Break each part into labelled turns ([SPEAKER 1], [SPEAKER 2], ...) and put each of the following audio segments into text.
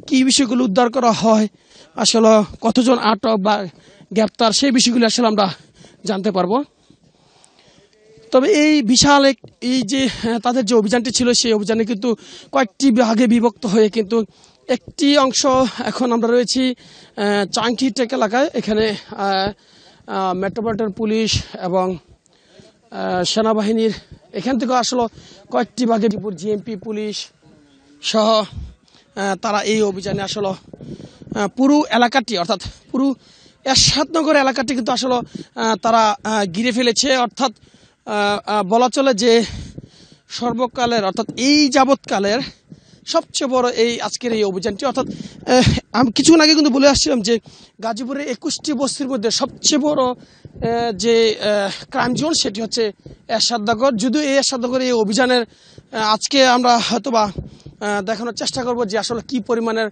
[SPEAKER 1] কি বিষয়গুলো উদ্ধার করা হয়, আসলে কতজন আটক বা গ্রেপ্তার, সেই বিষয়গুলো আসলে আমরা জানতে পারবো। তবে এই বিশাল এই যে তাদের যে অভিযানটি ছিল, সেই অভিযানে কিন্তু কয়েকটি ভাগে বিভক্ত হয়ে কিন্তু একটি অংশ এখন আমরা রয়েছি চাংকিটেক এলাকায়। এখানে মেট্রোপলিটন পুলিশ এবং সেনাবাহিনীর এখান থেকে আসলে কয়েকটি ভাগে জিএমপি পুলিশ সহ তারা এই অভিযানে আসলে পুরো এলাকাটি, অর্থাৎ পুরো এরশাদনগর এলাকাটি কিন্তু আসলে তারা ঘিরে ফেলেছে। অর্থাৎ বলা চলে যে সর্বকালের, অর্থাৎ এই যাবৎকালের সবচেয়ে বড় এই আজকের এই অভিযানটি। অর্থাৎ আমি কিছুক্ষণ আগে কিন্তু বলে আসছিলাম যে গাজীপুরের 21টি বস্তির মধ্যে সবচেয়ে বড় যে ক্রাইম জোন সেটি হচ্ছে এরশাদনগর। যদিও এই এরশাদনগর এই অভিযানের আজকে আমরা হয়তোবা দেখানোর চেষ্টা করব যে আসলে কি পরিমাণের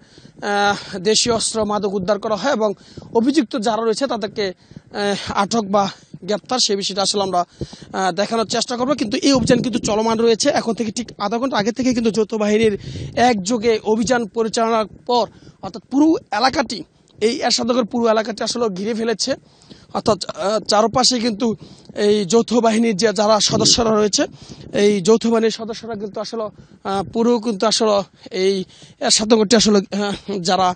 [SPEAKER 1] দেশীয় অস্ত্র মাদক উদ্ধার করা হয় এবং অভিযুক্ত যারা রয়েছে তাদেরকে আটক বা গ্রেপ্তার, সেই বিষয়টা আসলে আমরা দেখানোর চেষ্টা করব। কিন্তু এই অভিযান কিন্তু চলমান রয়েছে। এখন থেকে ঠিক আধা ঘন্টা আগে থেকে কিন্তু যৌথ বাহিনীর একযোগে অভিযান পরিচালনার পর অর্থাৎ পুরো এলাকাটি, এই এরশাদনগর পুরো এলাকাটি আসলে ঘিরে ফেলেছে। অর্থাৎ চারপাশে কিন্তু এই যৌথ বাহিনীর যে যারা সদস্যরা রয়েছে, এই যৌথ বাহিনীর সদস্যরা কিন্তু আসলে পুরো কিন্তু আসলে এই এরশাদনগরটি আসলে যারা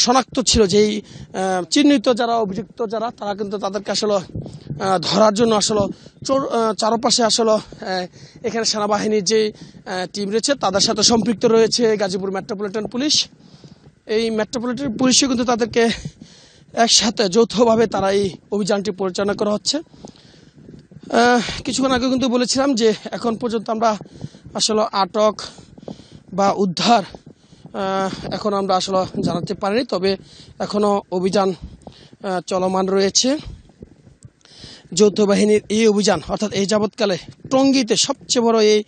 [SPEAKER 1] শনাক্ত ছিল, যেই চিহ্নিত যারা অভিযুক্ত যারা, তারা কিন্তু তাদেরকে আসলে ধরার জন্য আসলে চারপাশে আসলে এখানে সেনাবাহিনীর যে টিম রয়েছে তাদের সাথে সম্পৃক্ত রয়েছে গাজীপুর মেট্রোপলিটন পুলিশ। এই মেট্রোপলিটন পুলিশও কিন্তু তাদেরকে একসাথে যৌথভাবে তারা এই অভিযানটি পরিচালনা করা হচ্ছে। কিছুক্ষণ আগে কিন্তু বলেছিলাম যে এখন পর্যন্ত আমরা আসলে আটক বা উদ্ধার এখন আমরা আসলে জানাতে পারিনি, তবে এখনো অভিযান চলমান রয়েছে। যৌথ বাহিনীর এই অভিযান অর্থাৎ এই যাবৎকালে টঙ্গীতে সবচেয়ে বড় এই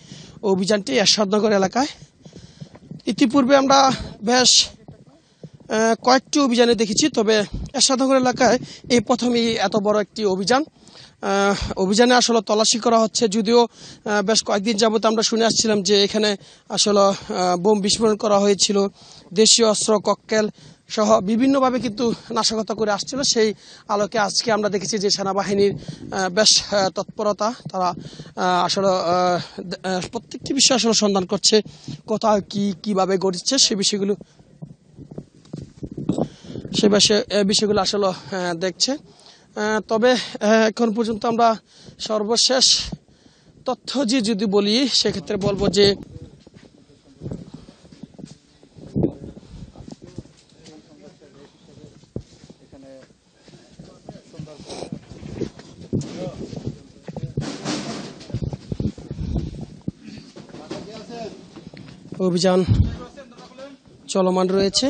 [SPEAKER 1] অভিযানটি এরশাদনগর এলাকায়। ইতিপূর্বে আমরা বেশ কয়েকটি অভিযানে দেখেছি, তবে এরশাদনগর এলাকায় এই প্রথমেই এত বড় একটি অভিযানে আসলে তল্লাশি করা হচ্ছে। যদিও বেশ কয়েকদিন যাবত আমরা শুনে আসছিলাম যে এখানে আসলে বোম বিস্ফোরণ করা হয়েছিল, দেশীয় অস্ত্র ককটেল সহ বিভিন্নভাবে কিন্তু নাশকতা করে আসছিল। সেই আলোকে আজকে আমরা দেখেছি যে সেনাবাহিনীর বেশ তৎপরতা, তারা আসলে প্রত্যেকটি বিষয় আসলে সন্ধান করছে, কোথাও কিভাবে ঘটছে সে বিষয়গুলো আসলে দেখছে। তবে এখন পর্যন্ত আমরা সর্বশেষ তথ্য যদি বলি, সেক্ষেত্রে বলবো যে অভিযান চলমান রয়েছে।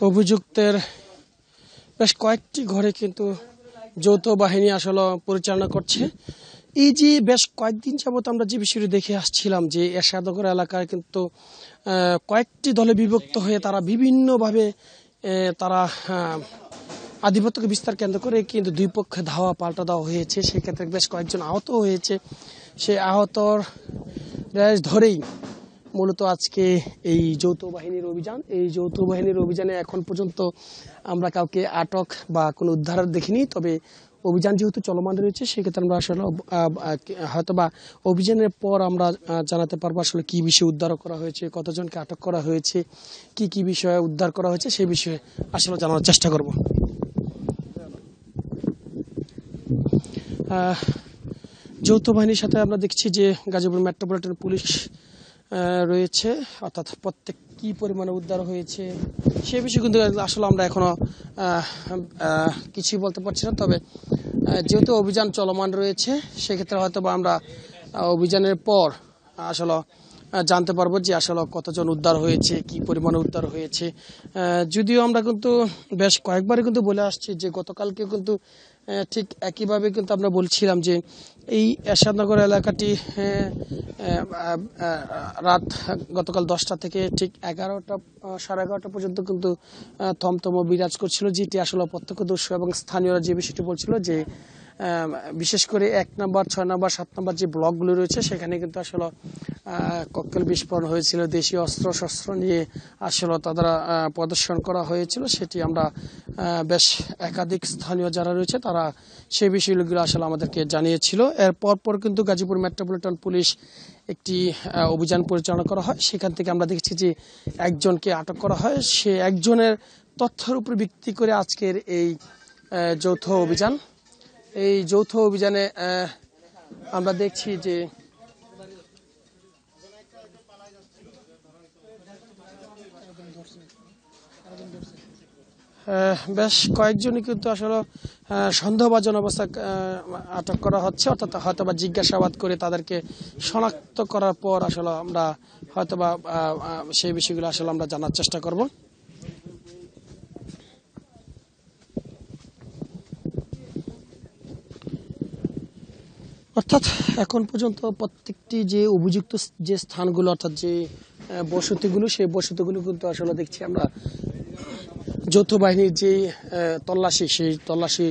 [SPEAKER 1] অভিযুক্তের বেশ কয়েকটি ঘরে কিন্তু যৌথ বাহিনী আসলে পরিচালনা করছে। এই যে বেশ কয়েকদিন যাবত আমরা যে বিষয়টি দেখে আসছিলাম যে এরশাদনগর এলাকায় কিন্তু কয়েকটি দলে বিভক্ত হয়ে তারা বিভিন্নভাবে তারা আধিপত্যকে বিস্তার কেন্দ্র করে কিন্তু দুই পক্ষে ধাওয়া পাল্টা দেওয়া হয়েছে। সেক্ষেত্রে বেশ কয়েকজন আহত হয়েছে। সেই আহতর রেশ ধরেই মূলত আজকে এই যৌথ বাহিনীর অভিযান। এই যৌথ বাহিনীর অভিযানে এখন পর্যন্ত আমরা কাউকে আটক বা কোনো উদ্ধার দেখিনি, তবে অভিযান যেহেতু চলমান রয়েছে সেক্ষেত্রে আমরা আসলে হয়তো বা অভিযানের পর আমরা জানাতে পারবো আসলে কি বিষয়ে উদ্ধার করা হয়েছে, কতজনকে আটক করা হয়েছে, কি বিষয়ে উদ্ধার করা হয়েছে সেই বিষয়ে আসলে জানার চেষ্টা করব। যৌথ বাহিনীর সাথে আমরা দেখছি যে গাজীপুর মেট্রোপলিটন পুলিশ রয়েছে, অর্থাৎ প্রত্যেক কি পরিমাণে উদ্ধার হয়েছে সে বিষয়ে কিন্তু আসলে আমরা এখনো কিছুই বলতে পারছি না। তবে যেহেতু অভিযান চলমান রয়েছে সেক্ষেত্রে হয়তো বা আমরা অভিযানের পর আসলে জানতে পারবো যে আসলে কতজন উদ্ধার হয়েছে, কি পরিমাণে উদ্ধার হয়েছে। যদিও আমরা কিন্তু বেশ কয়েকবারই কিন্তু বলে আসছি যে গতকালকে কিন্তু ঠিক একইভাবে কিন্তু আমরা বলছিলাম যে এই এরশাদনগর এলাকাটি রাত গতকাল 10টা থেকে ঠিক 11টা 11:30 পর্যন্ত কিন্তু থমথম বিরাজ করছিল, যেটি আসলে প্রত্যক্ষদর্শী এবং স্থানীয়রা যে বিষয়টি বলছিল যে বিশেষ করে 1 নম্বর, 6 নম্বর, 7 নম্বর যে ব্লকগুলো রয়েছে সেখানে কিন্তু আসলে ককটেল বিস্ফোরণ হয়েছিল, দেশীয় অস্ত্র শস্ত্র নিয়ে আসলে তারা প্রদর্শন করা হয়েছিল। সেটি আমরা বেশ একাধিক স্থানীয় যারা রয়েছে তারা সেই বিষয়গুলো আসলে আমাদেরকে জানিয়েছিল। এর পরপর কিন্তু গাজীপুর মেট্রোপলিটন পুলিশ একটি অভিযান পরিচালনা করা হয়। সেখান থেকে আমরা দেখেছি যে একজনকে আটক করা হয়। সে একজনের তথ্যের উপর ভিত্তি করে আজকের এই যৌথ অভিযান। এই যৌথ অভিযানে আমরা দেখছি যে বেশ কয়েকজনই কিন্তু আসলে সন্দেহভাজন অবস্থা আটক করা হচ্ছে, অর্থাৎ হয়তোবা জিজ্ঞাসাবাদ করে তাদেরকে শনাক্ত করার পর আসলে আমরা হয়তোবা সেই বিষয়গুলো আসলে আমরা জানার চেষ্টা করব। অর্থাৎ এখন পর্যন্ত প্রত্যেকটি যে অভিযুক্ত যে স্থানগুলো, অর্থাৎ যে বসতিগুলো, সেই বসতিগুলো কিন্তু আসলে দেখছি আমরা যৌথ বাহিনীর যে তল্লাশি, সেই তল্লাশি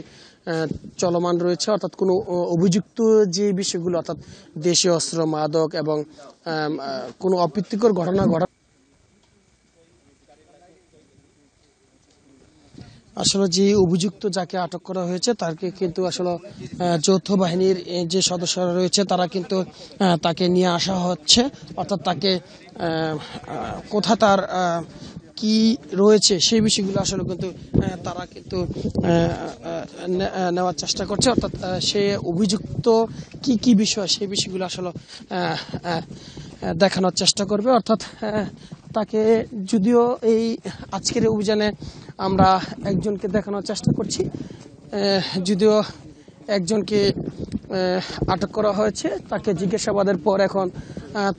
[SPEAKER 1] চলমান রয়েছে। অর্থাৎ কোনো অভিযুক্ত যে বিষয়গুলো, অর্থাৎ দেশীয় অস্ত্র, মাদক এবং কোনো অপ্রীতিকর ঘটনা ঘটা আসলে যে অভিযুক্ত যাকে আটক করা হয়েছে তাকে কিন্তু আসলে যৌথ বাহিনীর যে সদস্যরা রয়েছে তারা কিন্তু তাকে নিয়ে আসা হচ্ছে। অর্থাৎ তাকে কোথা তার কি রয়েছে সেই বিষয়গুলো আসলে কিন্তু তারা কিন্তু নেওয়ার চেষ্টা করছে। অর্থাৎ সে অভিযুক্ত কি কি বিষয় সেই বিষয়গুলো আসলে দেখানোর চেষ্টা করবে। অর্থাৎ তাকে যদিও এই আজকের অভিযানে আমরা একজনকে দেখানোর চেষ্টা করছি, যদিও একজনকে আটক করা হয়েছে, তাকে জিজ্ঞাসাবাদের পর এখন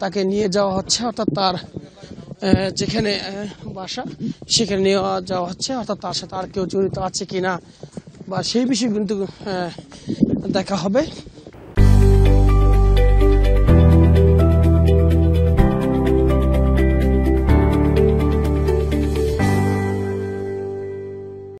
[SPEAKER 1] তাকে নিয়ে যাওয়া হচ্ছে, অর্থাৎ তার যেখানে বাসা সেখানে নিয়ে যাওয়া হচ্ছে। অর্থাৎ তার সাথে আর কেউ জড়িত আছে কিনা বা সেই বিষয়ে কিন্তু দেখা হবে।